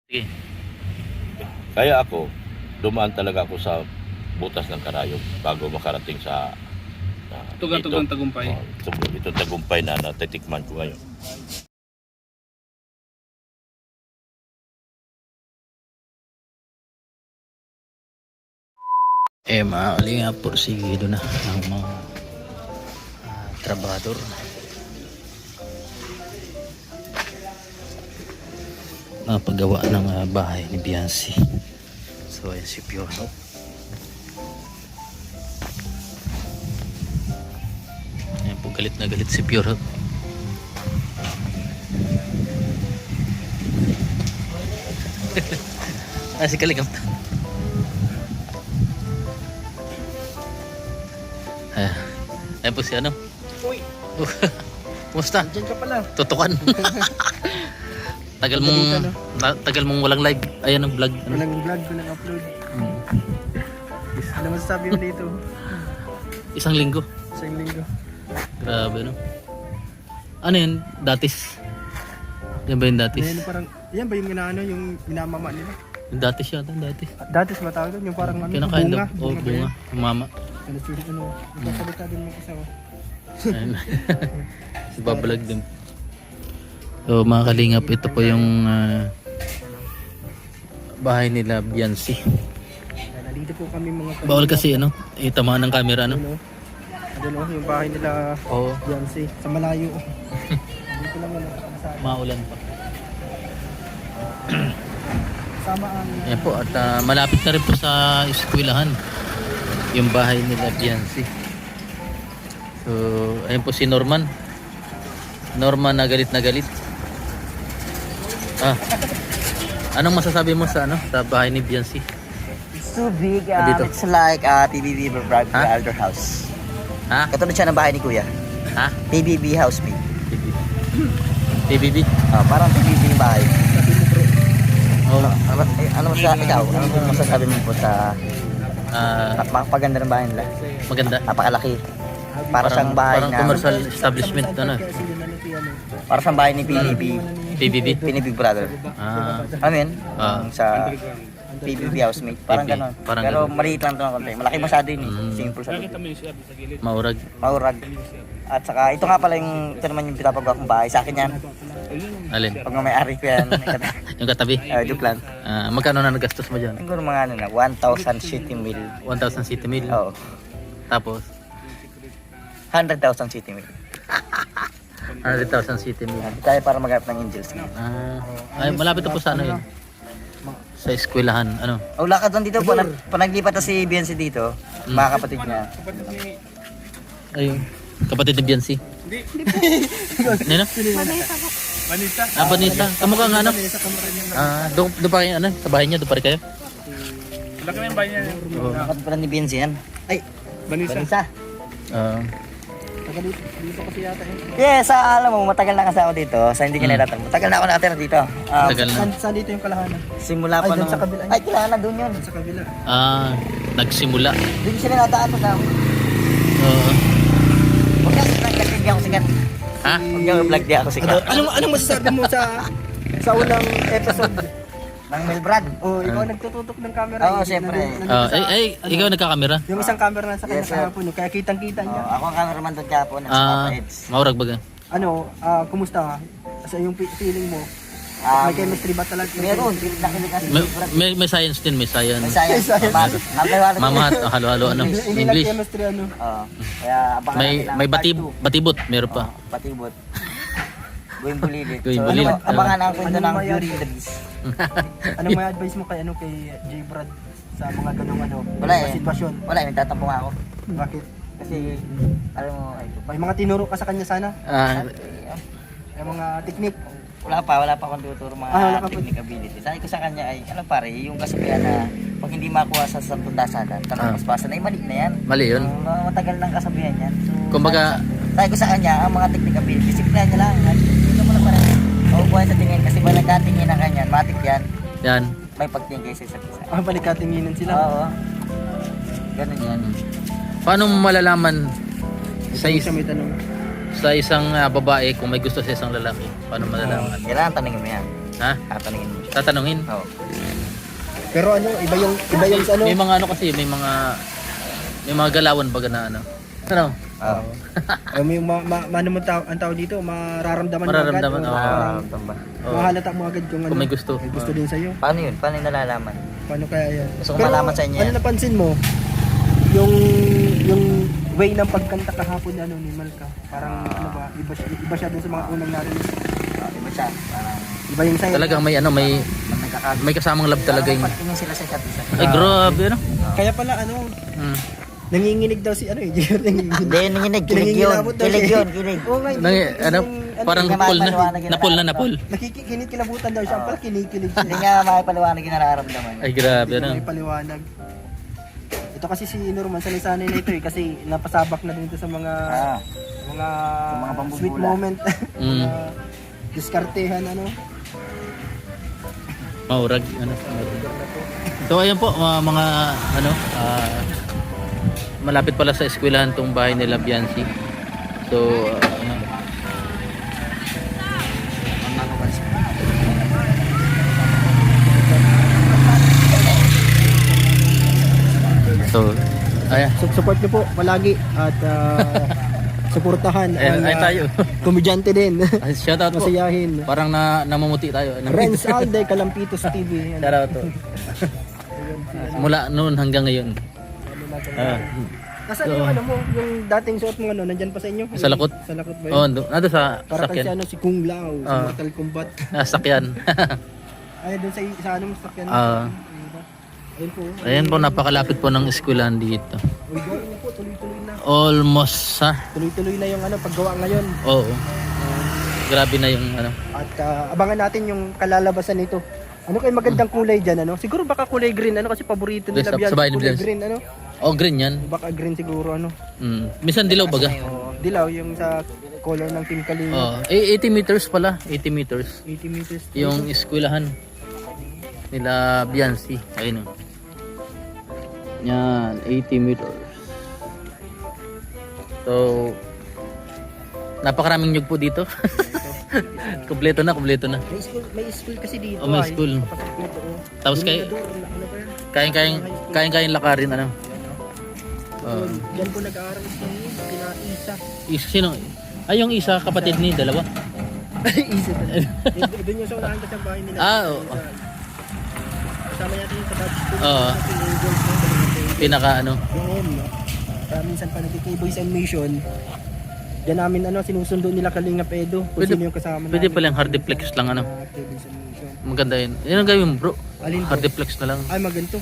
Sige. Kaya ako, dumaan talaga ako sa butas ng karayom bago makarating sa Tugang-tugang tagumpay. Ito tagumpay na natitikman ko ngayon. Mga kalinga, porsigido na ang mga trabador. Paggawa ng bahay ni Biancy. So ayan si Piolo. Ayan po, galit na galit si Piolo. Si Kaligam. Ayan po si ano. Uy! Kumusta? Diyan ka pala. Tutukan. Tagal mong walang live. Ayan ang vlog. Walang vlog, walang upload. Ano masasabi mo dito? Isang linggo. Isang linggo. Grabe no. Ano yun? Datis. Yan ba yung datis? Ano parang, yan ba yung inaano, yung minamama nila? Yung datis yata, datis. Datis matawag doon, yung parang ano, Kinakain daw. bunga. Oo, bunga. Mama. Ano, nagkasalita din mo kasama. Ayun. Babalag din. So mga kalingap, ito po yung bahay nila Biancy. Nandito po kami mga Bawal kasi ano, tamaan ng camera no. Ano, yung bahay nila Oo. Biancy, sa malayo. Dito lang muna sa Maulan pa. kasama ang Ayan po, at malapit na rin po sa eskwelahan yung bahay nila Biancy. So, ayan po si Norman. Norman na galit na galit. Anong masasabi mo sa ano, sa bahay ni Biancy? It's too big. Dito. It's like PBB Brad Elder House. Ha? Katulad siya ng bahay ni Kuya. Ha? PBB House mate. PBB? Parang PBB yung bahay. Oh, Ano masasabi mo po sa napakaganda ng bahay nila? maganda. Napakalaki. Para siyang bahay parang na commercial establishment ano. para siyang bahay ni PBB. PBB? PBB Brother. Amen. Sa PBB housemate. Parang PBB. ganon. Parang Pero ganon. maliit lang ito ng konti. Malaki masyado yun eh. Simple sa loob. Maurag. Maurag. At saka ito nga pala ito naman yung pinapagawa kong bahay. Sa akin yan. Alin? Pag may-ari ko yan. Yung katabi? Joke lang. Magkano na nagastos mo dyan? Siguro mga 1,000 city mil. 1,000 city mil. Oo. Tapos 100,000 city mil. 100,000 city mil. Tayo para maghanap ng angels. Ay, malapit na po sa ano yun? Sa eskwelahan, ano? Lakad lang dito po. Panaglipat na si Biancy dito. Mga kapatid niya. Ayun. Kapatid ni Biancy. Hindi. Nino? Manisa. Vanessa. Kamukha nga ano? Doon pa kayo, ano? Sa bahay niya, doon pa rin kayo? Laki na yung bahay niya. Kapatid pala ni Biancy yan. Ay, Manisa. Vanessa. Dito kasi yata yun. Yes, alam mo, matagal na kasi ako dito. Sa hindi ka nilatan. Matagal na ako nakatira dito. Tagal na. Saan dito yung kalahanan? Simula pa Ay, doon nung... sa kabila. Ay, kailangan na doon yun. Sa kabila. Nagsimula. Doon sila nataan mo na. Oo. Huwag niya sikat kasi hindi ako sikat. Ha? Huwag niya vlog di ako sikat. Anong masasabi mo sa unang episode? Nang Melbrad. Ikaw nagtututok ng camera. Oo, siyempre. Ikaw nagkakamera? Yung isang camera na sa kanya Yes, sir. kahapon, kaya kitang-kita niya. Ako ang cameraman doon kahapon at sa Papa Eds. Maurag baga. Kumusta? Sa yung feeling mo, may chemistry ba talaga? Meron, nakinig kasi Melbrad. May science din, may science. May science. Mamahat, halo-halo ano? Hindi lang English. chemistry Kaya abangan natin ang May part batibot, meron pa. 2. Batibot. Going bulilit. Going So, bulilit. abangan ang kwento ng Ano Beauty and the Beast. Anong may advice mo kay J. Brad sa mga ganung Wala eh. sitwasyon? Wala, nagtatampo nga ako. Bakit? Kasi, alam mo, May mga tinuro ka sa kanya sana? Yung mga technique. wala pa akong tuturo mga Wala ka pa. technique ability. Sabi ko sa kanya ay, pare, yung kasabihan na pag hindi makuha sa 10 dasalan, tanong paspasan ay mali na yan. Mali yun. Matagal ng kasabihan yan. So, Kumbaga, sabi ko sa kanya, ang mga technique ability, disiplina niya lang. Hindi mo lang pa rin. Makukuha sa tingin kasi pag nagkatingin na kanya, matik yan, yan. may pagtingin sa isa't isa. Balikatinginan sila. Oo. Ganun yan. Paano mo malalaman sa, Siya may tanong. sa isang babae kung may gusto sa isang lalaki? Paano malalaman? Kailangan tanongin mo yan. Ha? Tatanungin mo siya. Tatanungin. Oo. Pero ano, iba yung sa ano. May mga ano kasi, may mga galawan baga na ano. Ano? Oo. May mo ang tao dito, mararamdaman mo Mararamdaman, agad. oo. Nararamdaman ba? Mahalata mo agad kung ano. Kung may gusto. May gusto din sa'yo. Paano yun? Paano yung nalalaman? Paano kaya yan? Gusto ko malaman sa inyo Ano yan. napansin mo? Yung way ng pagkanta kahapon ano ni Malka. Parang ano ba, iba siya dun sa mga unang narinig. Iba siya. Parang Iba yung sa'yo. Talagang may ano, may nagkakagusto. may kasamang love talaga yung. Pagtingin sila sa isa't isa. Ay, grabe ano. Kaya pala ano, Hmm. nanginginig daw si ano eh. nanginginig. Hindi, nanginig. Kilig yun. Kinangingilabot daw Kilig siya. yun. Kilig. Oo nga, Ano, parang Hindi nga napol na. mapaliwanag yung Napol na, nararamdaman. napol. Kinikilabutan daw siya. Pala kinikilig Hindi siya. nga makipaliwanag yung nararamdaman. Ay, grabe Hindi ano. niya may paliwanag. Ito kasi si Norman, sanay-sanay na ito eh. Kasi napasabak na dito sa mga Ah, mga, mga pambubula. sweet moment. Mm. mga diskartehan ano. Maurag ano. So ayun po mga ano malapit pala sa eskwelahan tong bahay nila Biancy. So ano, so ayan, Support niyo po palagi at suportahan ayan, ang ay tayo. komedyante din. Shout out po. Masiyahin. Parang namumuti tayo. Renz Alde Kalampitos TV. Shout out to. Mula noon hanggang ngayon. Nasaan yung ano mo, yung dating suot mo ano, nandyan pa sa inyo? Sa lakot. Sa lakot ba yun? Oh, nado sa Para kasi sakyan. ano si Kung Lao sa Ah. Mortal Kombat. Sakyan. Ay, doon sa ano sakyan. Ayun po. Ayan po, napakalapit po ng eskwelahan dito. Uy, gawin po, tuloy-tuloy na. Almost ha. Tuloy-tuloy na yung ano, paggawa ngayon. Oo. Grabe na yung ano. At abangan natin yung kalalabasan nito. Ano kayo magandang kulay dyan, ano? Siguro baka kulay green, ano? Kasi paborito nila Sa Biancy, bahay ni kulay Biancy. green, ano? Oh, green yan. Baka green siguro, ano? Minsan dilaw baga. Dilaw, yung sa color ng Team Kalinga. Oh, 80 meters pala. 80 meters. 80 meters. Yung eskwelahan nila Biancy. Ayun oh. Yan, 80 meters. So, napakaraming nyug po dito. Kumpleto na. May school kasi dito. Oh, may ay. school. Kapatid nito, oh. Tapos Dominador, ano ba yan? kayang lakarin ano. Yan po nag-aaral si Isa. Sino? Ay, yung isa kapatid ni dalawa. Isa doon yung sa unahan kasi ang bahay nila. Oo. Kasama natin yung sa batch school. Oo. Sa Pilipinas, no? Pinaka ano. Doon, no? Minsan pa nag-K-Boys and Mission. Diyan namin ano, sinusundo nila Kalingap Edo. Kung Pwede- sino yung kasama Pwede namin. palang hardiplex lang ano. K-Boys and Mission. Maganda yun. Yan ang gawin bro. Alin po? Hardiplex na lang. Ay, maganto.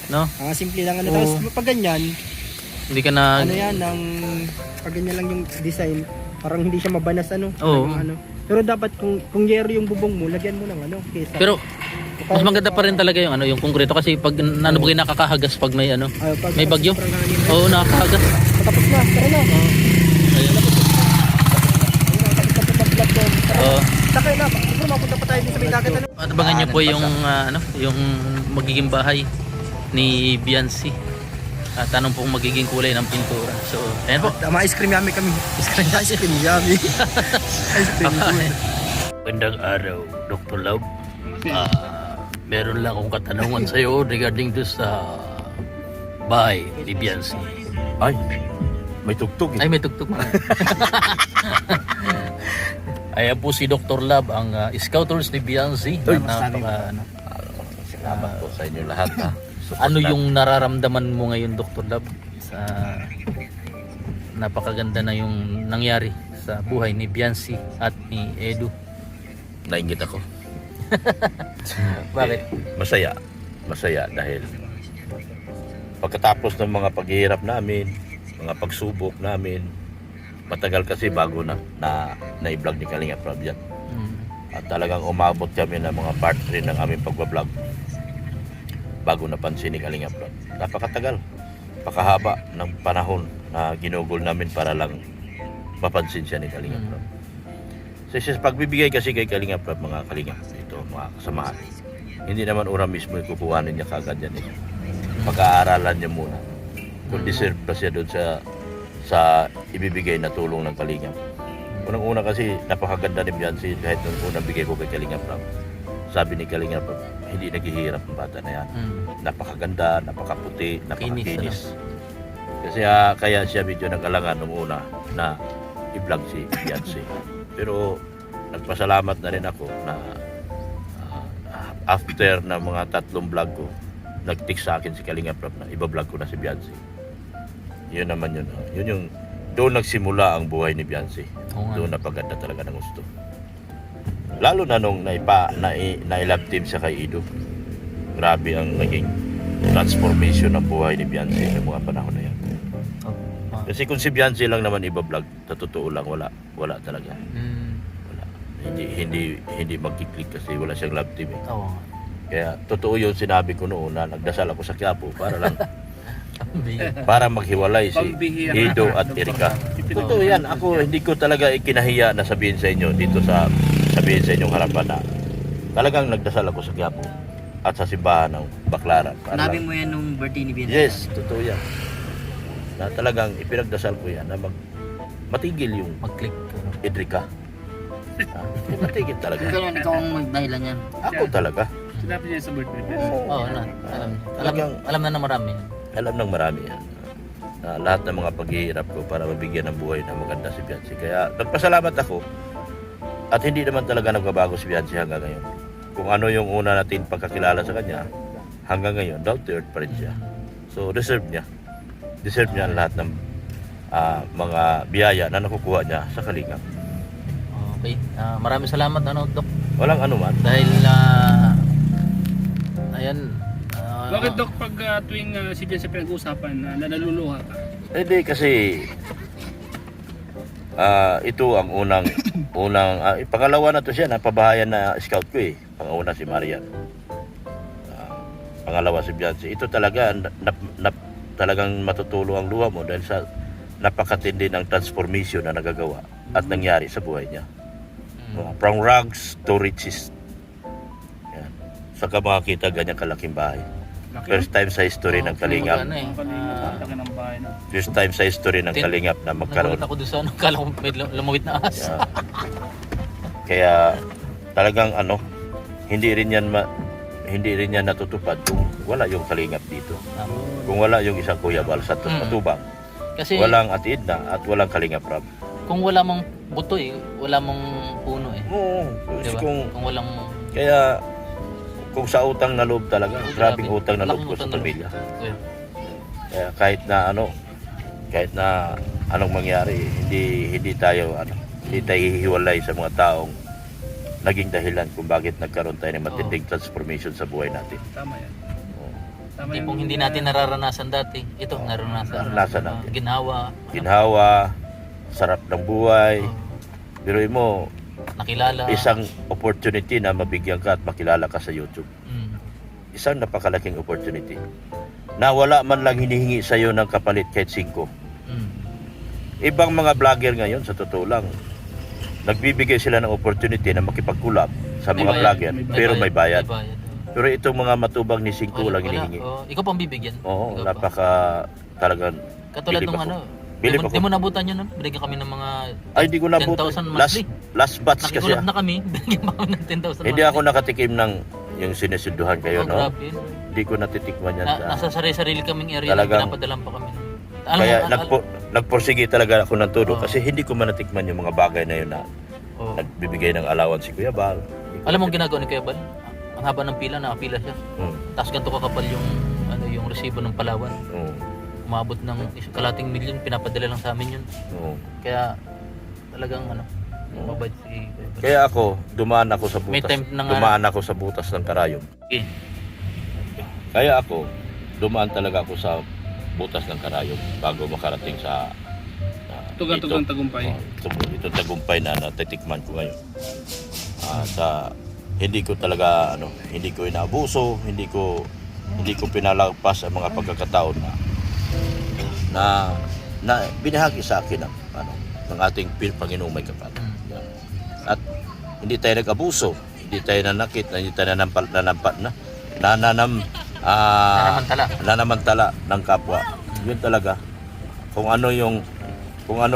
No? Simple lang ano. Oo. Tapos pag ganyan, Hindi ka na... ano yan, pag ganyan lang yung design, parang hindi siya mabanas ano. Oo. Parang ano. Pero dapat kung yero yung bubong mo, lagyan mo ng ano, kesa. Pero mas maganda pa rin talaga yung ano, yung konkreto kasi pag ano ba nakakahagas pag may ano, may bagyo. Oo, nakakahagas. Tapos na, tara na. Ayun. Oo. Sakay na, siguro mapunta pa tayo din sa may dagat ano. At abangan niyo po yung ano, yung magiging bahay ni Biancy. At anong pong magiging kulay ng pintura. So, ayan po. Ma-ice cream yummy kami. Ice cream yummy. Ice cream good. Magandang araw, Dr. Love. Meron lang akong katanungan sa iyo regarding to sa bahay ni Biancy. Ay, may tugtog eh. Ay, may tugtog. Ayan po si Dr. Love, ang scouters ni Biancy. Uy, Salamat po sa inyo lahat ha. Ano yung nararamdaman mo ngayon, Dr. Love, sa napakaganda na yung nangyari sa buhay ni Biancy at ni Edu? Nainggit ako. Bakit? Masaya dahil pagkatapos ng mga paghihirap namin, mga pagsubok namin, matagal kasi bago na-vlog ni Kalinga Prab yan. At talagang umabot kami ng mga part 3 ng aming pagbablog bago napansin ni Kalinga Prab. Napakatagal, pakahaba ng panahon na ginugol namin para lang mapansin siya ni Kalinga Prab. So sa pagbibigay kasi kay Kalinga Prab, mga Kalinga, ito mga kasamahan, hindi naman ura mismo kukuhanin niya kagad yan eh. Pag-aaralan niya muna kung deserve pa siya doon sa ibibigay na tulong ng Kalinga. Unang-una kasi napakaganda ni Biancy kahit nung unang bigay ko kay Kalinga Prab. sabi ni Kalinga, hindi naghihirap ang bata na yan. Napakaganda, napakaputi, napakakinis. Kasi kaya siya medyo nag-alangan nung una na i-vlog si Beyonce. Pero nagpasalamat na rin ako na after na mga 3 vlog ko, nag-text sa akin si Kalinga Prab na iba-vlog ko na si Beyonce. Yun naman yun. Yun yung doon nagsimula ang buhay ni Beyonce. Doon napaganda talaga ng gusto. Lalo na nung na-love team siya kay Ido. Grabe ang naging transformation ng buhay ni Beyonce sa mga panahon na yan. Kasi kung si Beyonce lang naman iba-vlog, sa totoo lang wala talaga. Wala. Hindi magkiklik kasi wala siyang love team eh. Kaya totoo yun sinabi ko noon na nagdasal ako sa Quiapo para lang para maghiwalay si Ido at Erika. Totoo yan. Ako hindi ko talaga ikinahiya na sabihin sa inyo dito sabihin sa inyong harapan na talagang nagdasal ako sa Quiapo at sa simbahan ng Baclaran. Sinabi mo yan nung birthday ni Beyonce? Yes, totoo yan. Na talagang ipinagdasal ko yan na matigil yung Mag-click. Erika. Matigil talaga. Ikaw ang magdahilan yan. Ako talaga. Sinabi niya sa birthday. Oo, alam na ng marami. Alam ng marami yan. Na lahat ng mga paghihirap ko para mabigyan ng buhay na maganda si Beyonce. Kaya nagpasalamat ako at hindi naman talaga nagbabago si Beyonce hanggang ngayon. Kung ano yung una natin pagkakilala sa kanya, hanggang ngayon, down to earth pa rin siya. So, deserve niya ang lahat ng mga biyaya na nakukuha niya sa Kalingap. Okay. Maraming salamat, Dok. Walang anuman. Dahil, ayan. Bakit Dok pag tuwing si Beyonce pinag-uusapan, naluluha ka? Hindi kasi ito ang unang pangalawa na to siya, napabahayan na scout ko eh. Panguna si Marian. Pangalawa si Beyonce. Ito talaga talagang matutulo ang luha mo dahil sa napakatindi ng transformation na nagagawa at nangyari sa buhay niya. From rags to riches. Yan. Saka makakita ganyan kalaking bahay. First time sa history ng Kalingap. Laki ng bahay na. First time sa history ng Kalingap na magkaroon. Nagulat ako doon sa kala ko may lumawit na ahas. Kaya talagang hindi rin yan natutupad kung wala yung Kalingap dito. Kung wala yung isang Kuya Bal sa Matubang. Kasi Walang Ate Edna at walang Kalingap Rab. kung wala mong buto wala mong puno Oo. Diba? Kung Kung walang kaya kung sa utang na loob talaga, grabing utang na loob ko sa Laking utang na loob. pamilya. Kuya. Kaya kahit na anong mangyari, hindi tayo hihiwalay sa mga taong naging dahilan kung bakit nagkaroon tayo ng matinding transformation sa buhay natin. Tama yan. Tama Tipong hindi natin nararanasan dati. Ito, Naranasan natin. Ginhawa, Sarap ng buhay. Biruin mo, nakilala. isang opportunity na mabigyan ka at makilala ka sa YouTube. Isang napakalaking opportunity. Na wala man lang hinihingi sa iyo ng kapalit kahit 5. Ibang mga vlogger ngayon, sa totoo lang, nagbibigay sila ng opportunity na makipag-collab sa mga vlogger, pero may bayad. Pero itong mga matubang ni 5 lang hinihingi. Ikaw pang bibigyan. Oo, Ikaw pa. napaka talagang Katulad bilib nung ako. Bilib ako. Di mo nabutan yun, binigyan kami ng mga Ay, hindi ko nabutan. 10,000 monthly. Last batch kasi. Nakikulab na kami, binigyan pa kami ng 10,000 Hindi ako nakatikim ng yung sinesunduhan kayo, no? Grabe. Hindi ko natitikman yan. Nasa sarili kaming area, Talagang- pinapadalan pa kami. Kaya nagporsige talaga ako ng todo kasi hindi ko manatikman yung mga bagay na yun na nagbibigay ng allowance si Kuya Bal. Alam mo ang ginagawa ni Kuya Bal? Ang haba ng pila, nakapila siya. Tapos ganito kakapal yung resibo ng Palawan. Umabot ng 1 milyon, pinapadala lang sa amin yun. Kaya talagang mabait si Kuya Bal. Kaya ako, dumaan ako sa May butas. time na nga- Dumaan ako sa butas ng karayom. Okay. Kaya ako, dumaan talaga ako sa butas ng karayom bago makarating sa Tugang tagumpay. Ito tagumpay na natitikman ko ngayon. Hindi ko talaga hindi ko inaabuso, hindi ko pinalagpas ang mga pagkakataon na binahagi sa akin ng ating Panginoong may kapal. At hindi tayo nag-abuso, hindi tayo nanakit, hindi tayo nanamantala ng kapwa. Yun talaga. Kung ano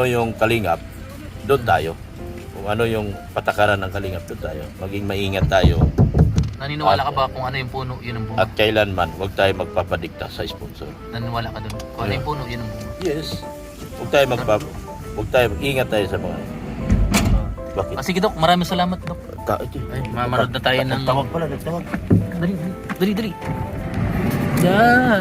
yung kalingap, doon tayo. Kung ano yung patakaran ng kalingap, doon tayo. Maging maingat tayo Naniniwala ka ba kung ano yung puno, yun ang bunga? At kailanman, huwag tayo magpapadikta sa sponsor. Naniniwala ka doon? Kung ano yung puno, yun ang bunga. Yes. Huwag tayo ingat tayo sa mga. Bakit? Sige Dok, maraming salamat Dok. Ay, manood na tayo ng... Tawag pala, nagtawag. Dali. Yan.